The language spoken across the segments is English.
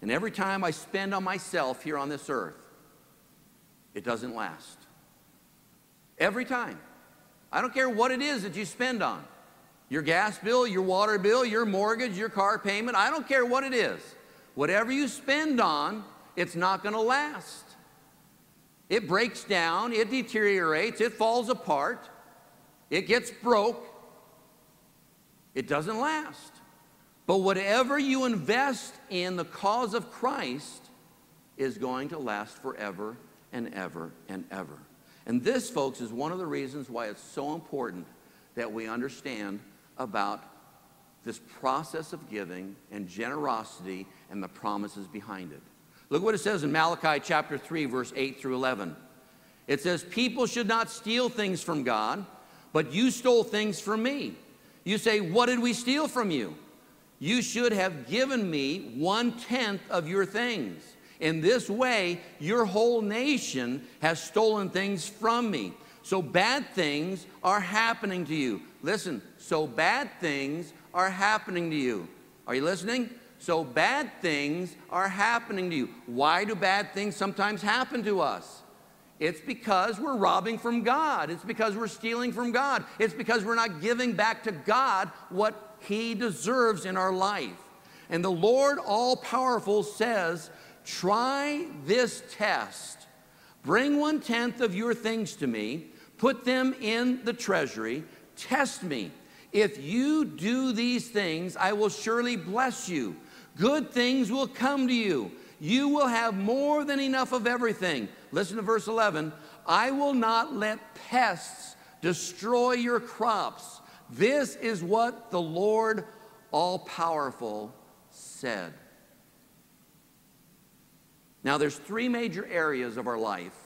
And every time I spend on myself here on this earth, it doesn't last. Every time. I don't care what it is that you spend on. Your gas bill, your water bill, your mortgage, your car payment, I don't care what it is. Whatever you spend on, it's not going to last. It breaks down, it deteriorates, it falls apart, it gets broke. It doesn't last. But whatever you invest in the cause of Christ is going to last forever and ever and ever. And this, folks, is one of the reasons why it's so important that we understand about this process of giving and generosity and the promises behind it. Look what it says in Malachi chapter 3, verse 8 through 11. It says, people should not steal things from God, but you stole things from me. You say, what did we steal from you? You should have given me 1/10 of your things. In this way, your whole nation has stolen things from me. So bad things are happening to you. Listen, so bad things are happening to you. Are you listening? So bad things are happening to you. Why do bad things sometimes happen to us? It's because we're robbing from God. It's because we're stealing from God. It's because we're not giving back to God what He deserves in our life. And the Lord all-powerful says, try this test. Bring 1/10 of your things to me. Put them in the treasury. Test me. If you do these things, I will surely bless you. Good things will come to you. You will have more than enough of everything. Listen to verse 11. I will not let pests destroy your crops. This is what the Lord all-powerful said. Now, there's three major areas of our life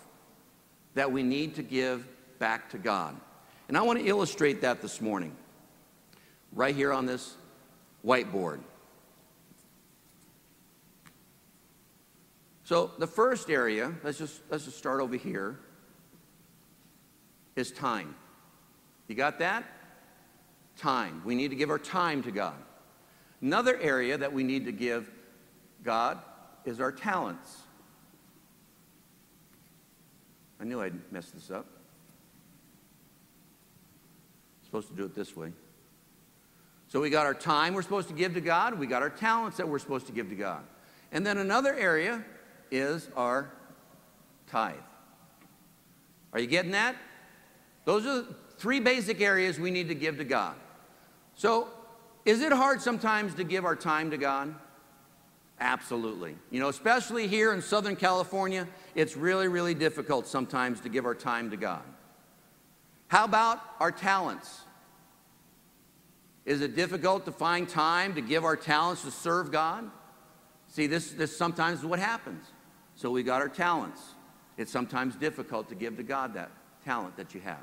that we need to give back to God. And I want to illustrate that this morning, right here on this whiteboard. So the first area, let's just start over here, is time. You got that? Time. We need to give our time to God. Another area that we need to give God is our talents. I knew I'd mess this up. I'm supposed to do it this way. So we got our time we're supposed to give to God. We got our talents that we're supposed to give to God. And then another area is our tithe. Are you getting that? Those are the three basic areas we need to give to God. So, is it hard sometimes to give our time to God? Absolutely. You know, especially here in Southern California, it's really, really difficult sometimes to give our time to God. How about our talents? Is it difficult to find time to give our talents to serve God? See, this sometimes is what happens. So we got our talents. It's sometimes difficult to give to God that talent that you have.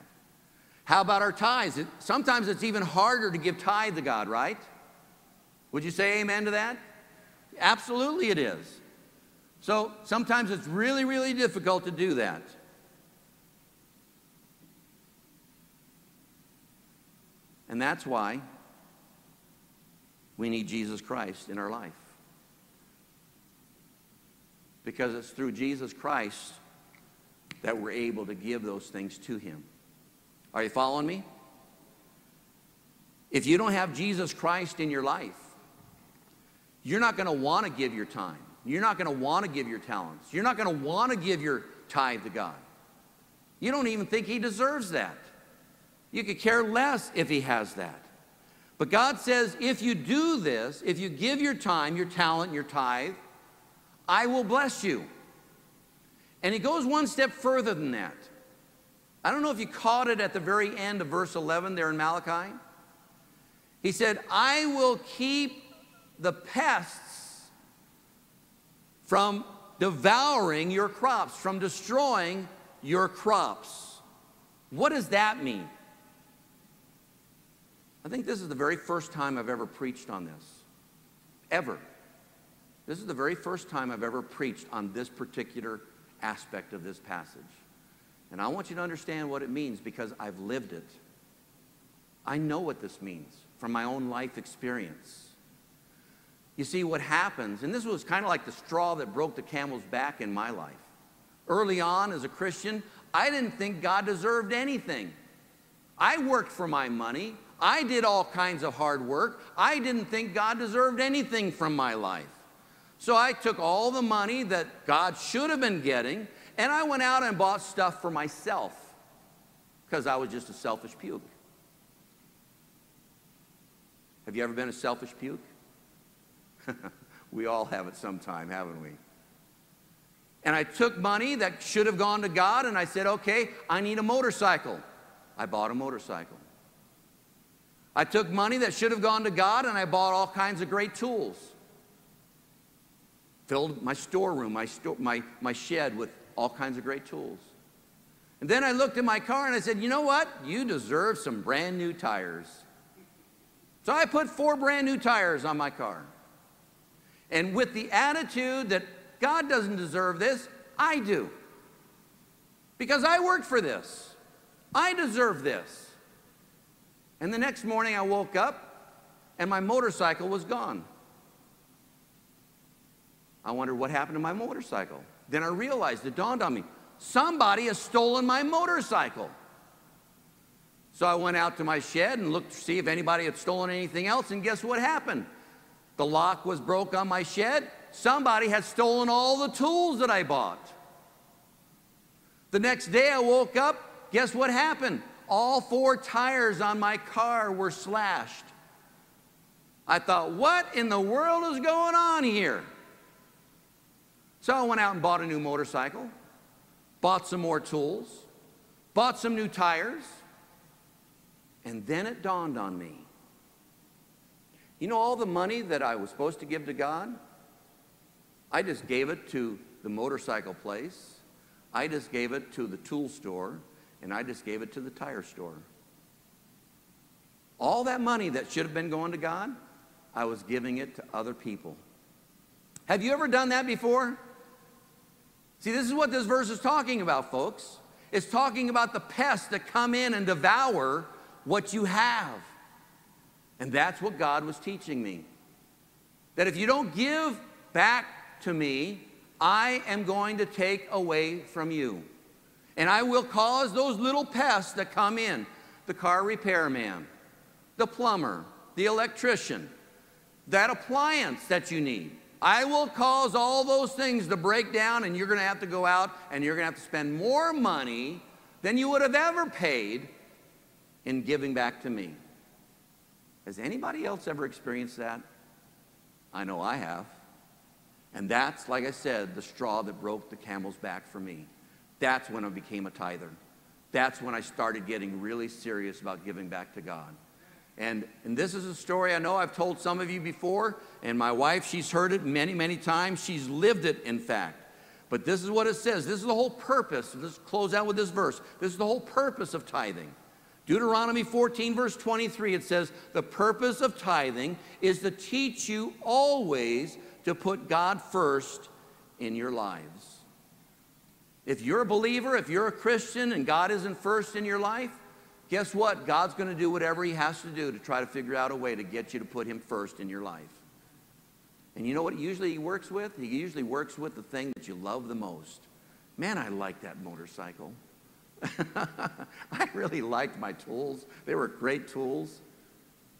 How about our tithes? Sometimes it's even harder to give tithe to God, right? Would you say amen to that? Absolutely it is. So sometimes it's really, really difficult to do that. And that's why we need Jesus Christ in our life. Because it's through Jesus Christ that we're able to give those things to Him. Are you following me? If you don't have Jesus Christ in your life, you're not going to want to give your time. You're not going to want to give your talents. You're not going to want to give your tithe to God. You don't even think He deserves that. You could care less if He has that. But God says, if you do this, if you give your time, your talent, your tithe, I will bless you. And He goes one step further than that. I don't know if you caught it at the very end of verse 11 there in Malachi. He said, I will keep the pests from devouring your crops, from destroying your crops. What does that mean? I think this is the very first time I've ever preached on this. Ever. This is the very first time I've ever preached on this particular aspect of this passage. And I want you to understand what it means because I've lived it. I know what this means from my own life experience. You see what happens, and this was kind of like the straw that broke the camel's back in my life. Early on as a Christian, I didn't think God deserved anything. I worked for my money. I did all kinds of hard work. I didn't think God deserved anything from my life. So I took all the money that God should have been getting, and I went out and bought stuff for myself because I was just a selfish puke. Have you ever been a selfish puke? We all have it sometime, haven't we? And I took money that should have gone to God, and I said, okay, I need a motorcycle. I bought a motorcycle. I took money that should have gone to God, and I bought all kinds of great tools. Filled my storeroom, my shed with all kinds of great tools. And then I looked at my car and I said, you know what? You deserve some brand new tires. So I put 4 brand new tires on my car. And with the attitude that God doesn't deserve this, I do. Because I worked for this. I deserve this. And the next morning I woke up and my motorcycle was gone. I wondered what happened to my motorcycle. Then I realized, it dawned on me, somebody has stolen my motorcycle. So I went out to my shed and looked to see if anybody had stolen anything else, and guess what happened? The lock was broke on my shed. Somebody had stolen all the tools that I bought. The next day I woke up, guess what happened? All 4 tires on my car were slashed. I thought, what in the world is going on here? So I went out and bought a new motorcycle, bought some more tools, bought some new tires, and then it dawned on me. You know all the money that I was supposed to give to God? I just gave it to the motorcycle place, I just gave it to the tool store, and I just gave it to the tire store. All that money that should have been going to God, I was giving it to other people. Have you ever done that before? See, this is what this verse is talking about, folks. It's talking about the pests that come in and devour what you have. And that's what God was teaching me. That if you don't give back to me, I am going to take away from you. And I will cause those little pests that come in, the car repairman, the plumber, the electrician, that appliance that you need. I will cause all those things to break down, and you're going to have to go out and you're going to have to spend more money than you would have ever paid in giving back to me. Has anybody else ever experienced that? I know I have. And that's, like I said, the straw that broke the camel's back for me. That's when I became a tither. That's when I started getting really serious about giving back to God. And this is a story I know I've told some of you before, and my wife, she's heard it many, many times. She's lived it, in fact. But this is what it says. This is the whole purpose. Let's close out with this verse. This is the whole purpose of tithing. Deuteronomy 14, verse 23, it says, the purpose of tithing is to teach you always to put God first in your lives. If you're a believer, if you're a Christian, and God isn't first in your life, guess what? God's going to do whatever he has to do to try to figure out a way to get you to put him first in your life. And you know what usually he works with? He usually works with the thing that you love the most. Man, I like that motorcycle. I really liked my tools. They were great tools.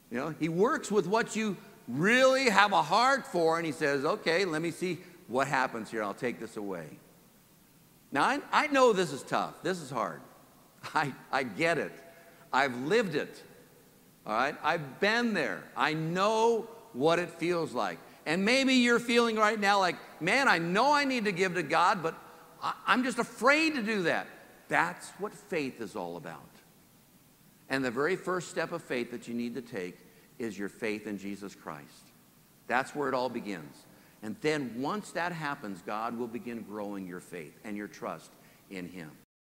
You know, he works with what you really have a heart for, and he says, okay, let me see what happens here. I'll take this away. Now, I know this is tough. This is hard. I get it. I've lived it, all right? I've been there. I know what it feels like. And maybe you're feeling right now like, man, I know I need to give to God, but I'm just afraid to do that. That's what faith is all about. And the very first step of faith that you need to take is your faith in Jesus Christ. That's where it all begins. And then once that happens, God will begin growing your faith and your trust in him.